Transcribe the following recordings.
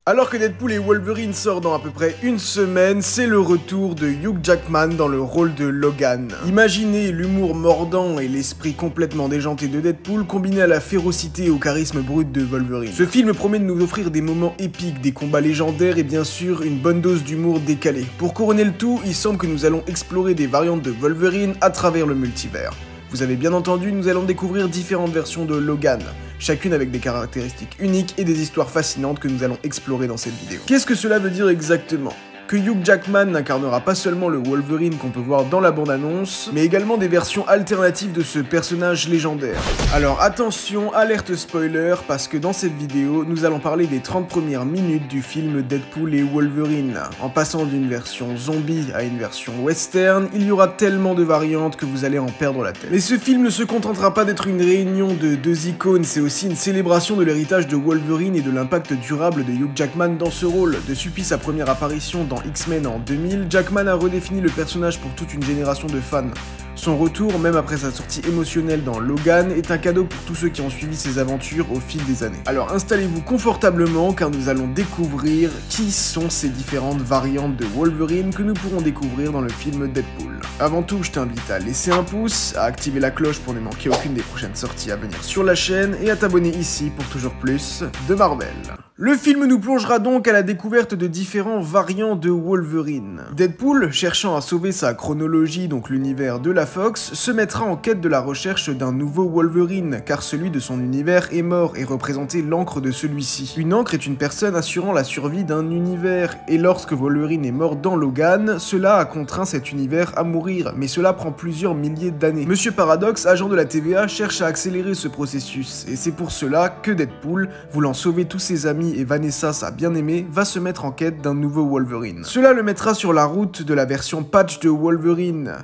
Alors que Deadpool et Wolverine sortent dans à peu près une semaine, c'est le retour de Hugh Jackman dans le rôle de Logan. Imaginez l'humour mordant et l'esprit complètement déjanté de Deadpool combiné à la férocité et au charisme brut de Wolverine. Ce film promet de nous offrir des moments épiques, des combats légendaires et bien sûr une bonne dose d'humour décalé. Pour couronner le tout, il semble que nous allons explorer des variantes de Wolverine à travers le multivers. Vous avez bien entendu, nous allons découvrir différentes versions de Logan, chacune avec des caractéristiques uniques et des histoires fascinantes que nous allons explorer dans cette vidéo. Qu'est-ce que cela veut dire exactement ? Que Hugh Jackman n'incarnera pas seulement le Wolverine qu'on peut voir dans la bande-annonce, mais également des versions alternatives de ce personnage légendaire. Alors attention, alerte spoiler, parce que dans cette vidéo, nous allons parler des 30 premières minutes du film Deadpool et Wolverine. En passant d'une version zombie à une version western, il y aura tellement de variantes que vous allez en perdre la tête. Mais ce film ne se contentera pas d'être une réunion de deux icônes, c'est aussi une célébration de l'héritage de Wolverine et de l'impact durable de Hugh Jackman dans ce rôle. Depuis sa première apparition dans X-Men en 2000, Jackman a redéfini le personnage pour toute une génération de fans. Son retour, même après sa sortie émotionnelle dans Logan, est un cadeau pour tous ceux qui ont suivi ses aventures au fil des années. Alors installez-vous confortablement car nous allons découvrir qui sont ces différentes variantes de Wolverine que nous pourrons découvrir dans le film Deadpool. Avant tout, je t'invite à laisser un pouce, à activer la cloche pour ne manquer aucune des prochaines sorties à venir sur la chaîne et à t'abonner ici pour toujours plus de Marvel. Le film nous plongera donc à la découverte de différents variants de Wolverine. Deadpool, cherchant à sauver sa chronologie, donc l'univers de la Fox, se mettra en quête de la recherche d'un nouveau Wolverine, car celui de son univers est mort et représentait l'encre de celui-ci. Une encre est une personne assurant la survie d'un univers, et lorsque Wolverine est mort dans Logan, cela a contraint cet univers à mourir, mais cela prend plusieurs milliers d'années. Monsieur Paradox, agent de la TVA, cherche à accélérer ce processus, et c'est pour cela que Deadpool, voulant sauver tous ses amis et Vanessa, sa bien-aimée, va se mettre en quête d'un nouveau Wolverine. Cela le mettra sur la route de la version patch de Wolverine.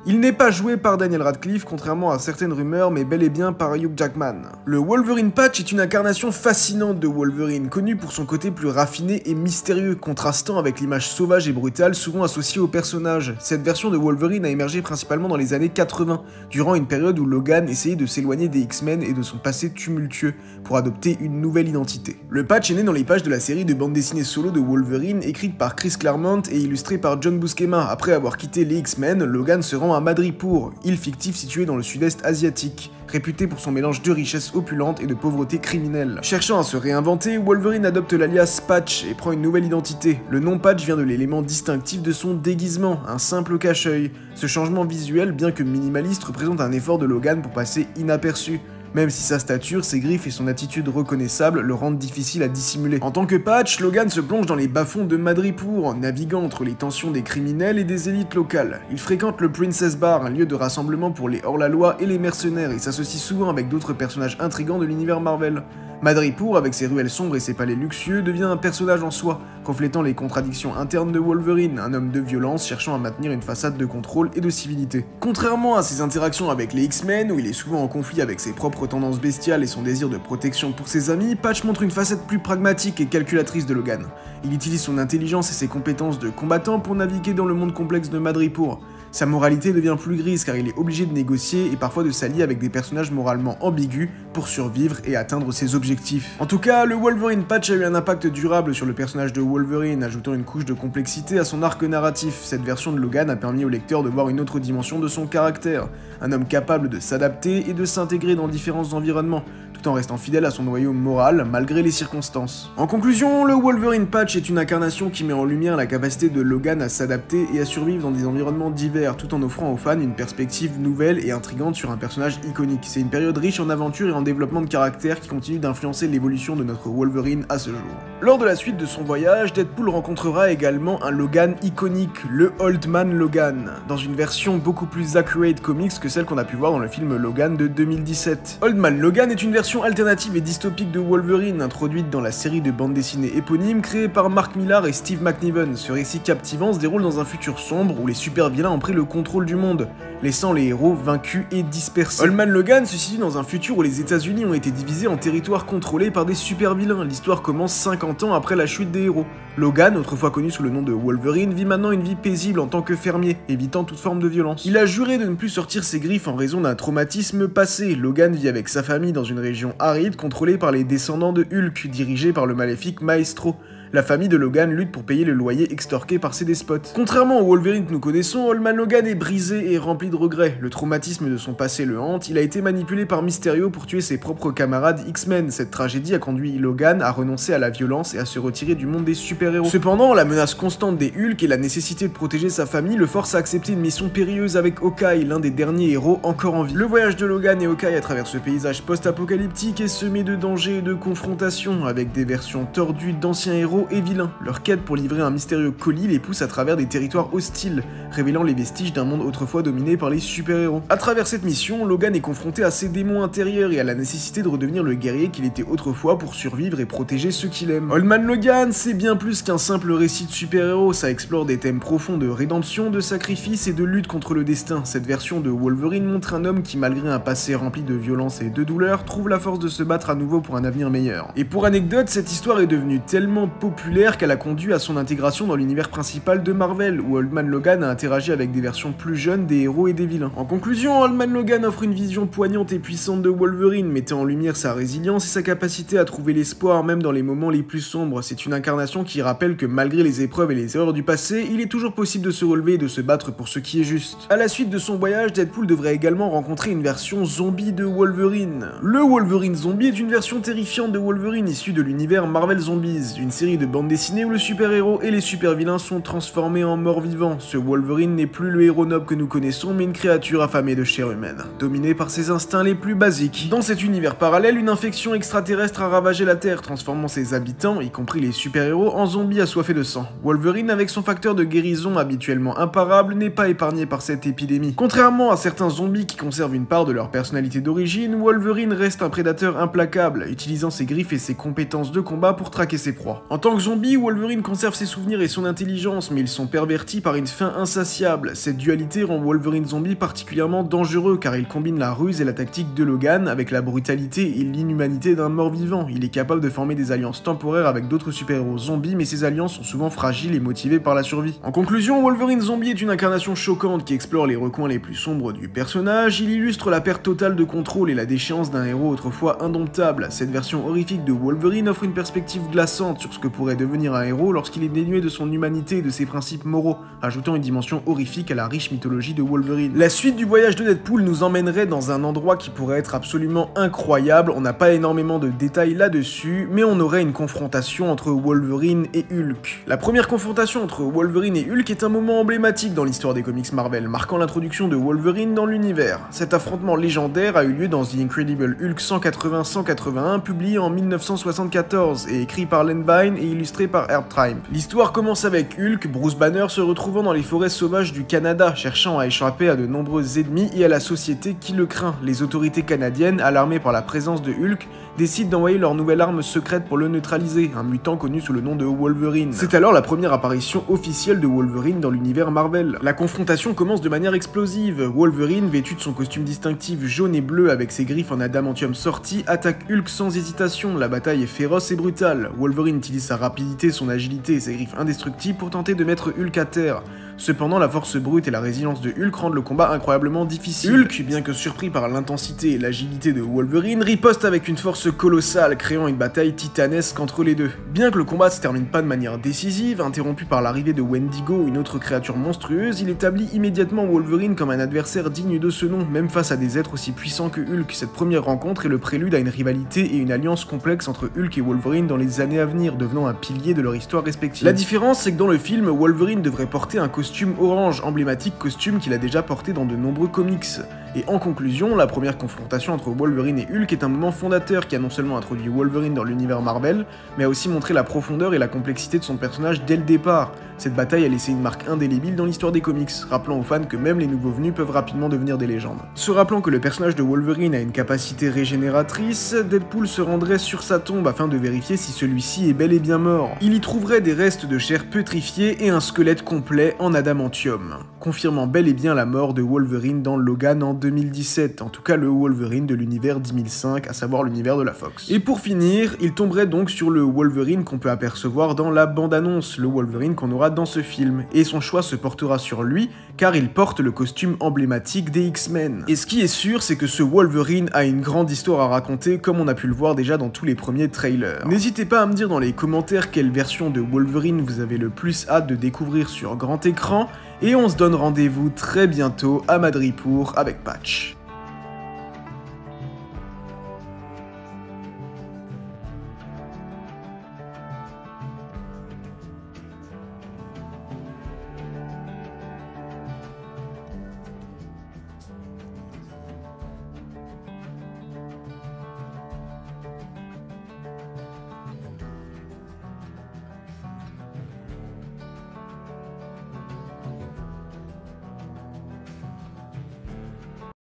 Il n'est pas joué par Daniel Radcliffe, contrairement à certaines rumeurs, mais bel et bien par Hugh Jackman. Le Wolverine Patch est une incarnation fascinante de Wolverine, connue pour son côté plus raffiné et mystérieux, contrastant avec l'image sauvage et brutale souvent associée au personnage. Cette version de Wolverine a émergé principalement dans les années 80, durant une période où Logan essayait de s'éloigner des X-Men et de son passé tumultueux, pour adopter une nouvelle identité. Le Patch est né dans les pages de la série de bande dessinée solo de Wolverine, écrite par Chris Claremont et illustrée par John Buscema. Après avoir quitté les X-Men, Logan se rend à Madripoor, île fictive située dans le sud-est asiatique, réputée pour son mélange de richesse opulente et de pauvreté criminelle. Cherchant à se réinventer, Wolverine adopte l'alias Patch et prend une nouvelle identité. Le nom Patch vient de l'élément distinctif de son déguisement, un simple cache-œil. Ce changement visuel, bien que minimaliste, représente un effort de Logan pour passer inaperçu. Même si sa stature, ses griffes et son attitude reconnaissable le rendent difficile à dissimuler. En tant que Patch, Logan se plonge dans les bas-fonds de Madripoor, naviguant entre les tensions des criminels et des élites locales. Il fréquente le Princess Bar, un lieu de rassemblement pour les hors-la-loi et les mercenaires, et s'associe souvent avec d'autres personnages intrigants de l'univers Marvel. Madripoor, avec ses ruelles sombres et ses palais luxueux, devient un personnage en soi, reflétant les contradictions internes de Wolverine, un homme de violence cherchant à maintenir une façade de contrôle et de civilité. Contrairement à ses interactions avec les X-Men, où il est souvent en conflit avec ses propres tendances bestiales et son désir de protection pour ses amis, Patch montre une facette plus pragmatique et calculatrice de Logan. Il utilise son intelligence et ses compétences de combattant pour naviguer dans le monde complexe de Madripoor. Sa moralité devient plus grise car il est obligé de négocier et parfois de s'allier avec des personnages moralement ambigus pour survivre et atteindre ses objectifs. En tout cas, le Wolverine Patch a eu un impact durable sur le personnage de Wolverine, ajoutant une couche de complexité à son arc narratif. Cette version de Logan a permis au lecteur de voir une autre dimension de son caractère, un homme capable de s'adapter et de s'intégrer dans différents environnements, tout en restant fidèle à son noyau moral malgré les circonstances. En conclusion, le Wolverine Patch est une incarnation qui met en lumière la capacité de Logan à s'adapter et à survivre dans des environnements divers, tout en offrant aux fans une perspective nouvelle et intrigante sur un personnage iconique. C'est une période riche en aventure et en développement de caractère qui continue d'influencer l'évolution de notre Wolverine à ce jour. Lors de la suite de son voyage, Deadpool rencontrera également un Logan iconique, le Old Man Logan, dans une version beaucoup plus accurate comics que celle qu'on a pu voir dans le film Logan de 2017. Old Man Logan est une version alternative et dystopique de Wolverine, introduite dans la série de bande dessinée éponyme créée par Mark Millar et Steve McNiven. Ce récit captivant se déroule dans un futur sombre où les super-vilains ont pris le contrôle du monde, laissant les héros vaincus et dispersés. Old Man Logan se situe dans un futur où les États-Unis ont été divisés en territoires contrôlés par des super-vilains. L'histoire commence 50 ans après la chute des héros. Logan, autrefois connu sous le nom de Wolverine, vit maintenant une vie paisible en tant que fermier, évitant toute forme de violence. Il a juré de ne plus sortir ses griffes en raison d'un traumatisme passé. Logan vit avec sa famille dans une région aride contrôlée par les descendants de Hulk, dirigée par le maléfique Maestro. la famille de Logan lutte pour payer le loyer extorqué par ses despotes. Contrairement au Wolverine que nous connaissons, Old Man Logan est brisé et rempli de regrets. Le traumatisme de son passé le hante, il a été manipulé par Mysterio pour tuer ses propres camarades X-Men. Cette tragédie a conduit Logan à renoncer à la violence et à se retirer du monde des super-héros. Cependant, la menace constante des Hulk et la nécessité de protéger sa famille le forcent à accepter une mission périlleuse avec Hawkeye, l'un des derniers héros encore en vie. Le voyage de Logan et Hawkeye à travers ce paysage post-apocalyptique est semé de dangers et de confrontations, avec des versions tordues d'anciens héros et vilains. Leur quête pour livrer un mystérieux colis les pousse à travers des territoires hostiles, révélant les vestiges d'un monde autrefois dominé par les super-héros. À travers cette mission, Logan est confronté à ses démons intérieurs et à la nécessité de redevenir le guerrier qu'il était autrefois pour survivre et protéger ceux qu'il aime. Old Man Logan, c'est bien plus qu'un simple récit de super-héros, ça explore des thèmes profonds de rédemption, de sacrifice et de lutte contre le destin. Cette version de Wolverine montre un homme qui, malgré un passé rempli de violence et de douleur, trouve la force de se battre à nouveau pour un avenir meilleur. Et pour anecdote, cette histoire est devenue tellement populaire qu'elle a conduit à son intégration dans l'univers principal de Marvel, où Old Man Logan a interagi avec des versions plus jeunes des héros et des vilains. En conclusion, Old Man Logan offre une vision poignante et puissante de Wolverine, mettant en lumière sa résilience et sa capacité à trouver l'espoir même dans les moments les plus sombres. C'est une incarnation qui rappelle que malgré les épreuves et les erreurs du passé, il est toujours possible de se relever et de se battre pour ce qui est juste. À la suite de son voyage, Deadpool devrait également rencontrer une version zombie de Wolverine. Le Wolverine zombie est une version terrifiante de Wolverine issue de l'univers Marvel Zombies, une série de bandes dessinées où le super-héros et les super-vilains sont transformés en morts-vivants. Ce Wolverine n'est plus le héros noble que nous connaissons, mais une créature affamée de chair humaine, dominée par ses instincts les plus basiques. Dans cet univers parallèle, une infection extraterrestre a ravagé la Terre, transformant ses habitants, y compris les super-héros, en zombies assoiffés de sang. Wolverine, avec son facteur de guérison habituellement imparable, n'est pas épargné par cette épidémie. Contrairement à certains zombies qui conservent une part de leur personnalité d'origine, Wolverine reste un prédateur implacable, utilisant ses griffes et ses compétences de combat pour traquer ses proies. En tant que zombie, Wolverine conserve ses souvenirs et son intelligence, mais ils sont pervertis par une faim insatiable. Cette dualité rend Wolverine zombie particulièrement dangereux, car il combine la ruse et la tactique de Logan avec la brutalité et l'inhumanité d'un mort-vivant. Il est capable de former des alliances temporaires avec d'autres super-héros zombies, mais ces alliances sont souvent fragiles et motivées par la survie. En conclusion, Wolverine zombie est une incarnation choquante qui explore les recoins les plus sombres du personnage. Il illustre la perte totale de contrôle et la déchéance d'un héros autrefois indomptable. Cette version horrifique de Wolverine offre une perspective glaçante sur ce que pourrait devenir un héros lorsqu'il est dénué de son humanité et de ses principes moraux, ajoutant une dimension horrifique à la riche mythologie de Wolverine. La suite du voyage de Deadpool nous emmènerait dans un endroit qui pourrait être absolument incroyable. On n'a pas énormément de détails là-dessus, mais on aurait une confrontation entre Wolverine et Hulk. La première confrontation entre Wolverine et Hulk est un moment emblématique dans l'histoire des comics Marvel, marquant l'introduction de Wolverine dans l'univers. Cet affrontement légendaire a eu lieu dans The Incredible Hulk 180-181, publié en 1974 et écrit par Len Wein et illustré par Herb Trimpe. L'histoire commence avec Hulk, Bruce Banner, se retrouvant dans les forêts sauvages du Canada, cherchant à échapper à de nombreux ennemis et à la société qui le craint. Les autorités canadiennes, alarmées par la présence de Hulk, décident d'envoyer leur nouvelle arme secrète pour le neutraliser, un mutant connu sous le nom de Wolverine. C'est alors la première apparition officielle de Wolverine dans l'univers Marvel. La confrontation commence de manière explosive. Wolverine, vêtu de son costume distinctif jaune et bleu avec ses griffes en adamantium sorties, attaque Hulk sans hésitation. La bataille est féroce et brutale. Wolverine utilise sa rapidité, son agilité et ses griffes indestructibles pour tenter de mettre Hulk à terre. Cependant, la force brute et la résilience de Hulk rendent le combat incroyablement difficile. Hulk, bien que surpris par l'intensité et l'agilité de Wolverine, riposte avec une force colossale, créant une bataille titanesque entre les deux. Bien que le combat se termine pas de manière décisive, interrompu par l'arrivée de Wendigo, une autre créature monstrueuse, il établit immédiatement Wolverine comme un adversaire digne de ce nom, même face à des êtres aussi puissants que Hulk. Cette première rencontre est le prélude à une rivalité et une alliance complexe entre Hulk et Wolverine dans les années à venir, devenant un pilier de leur histoire respective. La différence, c'est que dans le film, Wolverine devrait porter un costume orange, emblématique costume qu'il a déjà porté dans de nombreux comics. Et en conclusion, la première confrontation entre Wolverine et Hulk est un moment fondateur qui a non seulement introduit Wolverine dans l'univers Marvel, mais a aussi montré la profondeur et la complexité de son personnage dès le départ. Cette bataille a laissé une marque indélébile dans l'histoire des comics, rappelant aux fans que même les nouveaux venus peuvent rapidement devenir des légendes. Se rappelant que le personnage de Wolverine a une capacité régénératrice, Deadpool se rendrait sur sa tombe afin de vérifier si celui-ci est bel et bien mort. Il y trouverait des restes de chair pétrifiée et un squelette complet en adamantium, confirmant bel et bien la mort de Wolverine dans Logan en 2017, en tout cas le Wolverine de l'univers 1005, à savoir l'univers de la Fox. Et pour finir, il tomberait donc sur le Wolverine qu'on peut apercevoir dans la bande-annonce, le Wolverine qu'on aura dans ce film, et son choix se portera sur lui, car il porte le costume emblématique des X-Men. Et ce qui est sûr, c'est que ce Wolverine a une grande histoire à raconter, comme on a pu le voir déjà dans tous les premiers trailers. N'hésitez pas à me dire dans les commentaires quelle version de Wolverine vous avez le plus hâte de découvrir sur grand écran, et on se donne rendez-vous très bientôt à Madripoor avec Patch.